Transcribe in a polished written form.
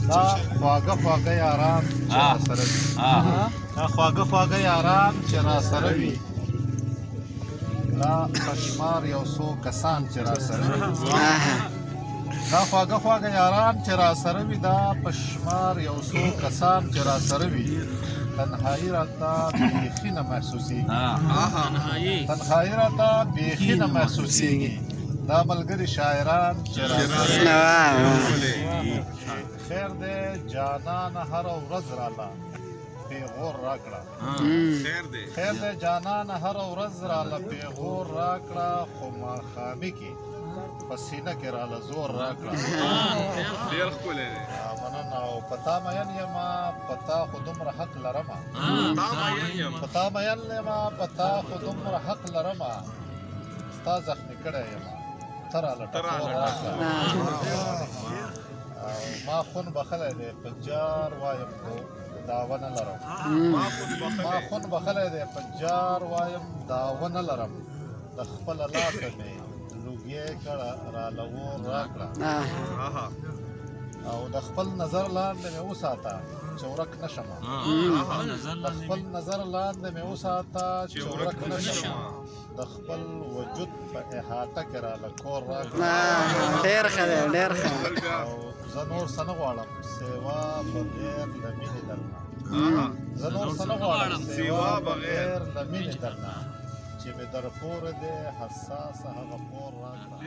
دا خواږه خواږه یاران چې راسره وي دا خواږه خواږه یاران چې راسره وي دا پشمار یو څو کسان چې راسره وي دا خواږه خواږه یاران چې راسره وي دا پشمار یو څو کسان چې راسره وي تنهایی راته بیخي نه محسوسېږي تنهایی راته بیخي نه محسوسېږي دا ملګري شاعران چې راسره خیر دی جانان هره ورځ راله پیغور راکړه خیر دی جانان هره ورځ راله پیغور راکړه خو ماښامي کې په سینه کې راله زور راکړه ډېر ښکلی دی مننه او په تا مین یمه په تا خو دومره حق لرمه په تا مین یمه په تا خو دومره حق لرمه ستا زخمي کړی یمه ته راله ټکور راکړه ما خون بخلی دی په جار وایم خو دعوه نه لرم ما خون بخلی دی په جار وایم دعوه نه لرم د خپله لاسه مې لوګی کړه راله اور راکړه او د خپل نظر لاندې مې وساته چې ورک نه شمه د خپل نظر لاندې مې وساته چې ورک نه شمه د خپل وجود په احاطه کې راله کور راکړه ډېر ښه دی ډېر ښه او زه نور څه نه غواړم سوا بغیر له مینې درنه زه نور څه نه غواړم سوا بغیر له مینې درنه چې مې در پورې دی حساسه هغه پور راکړه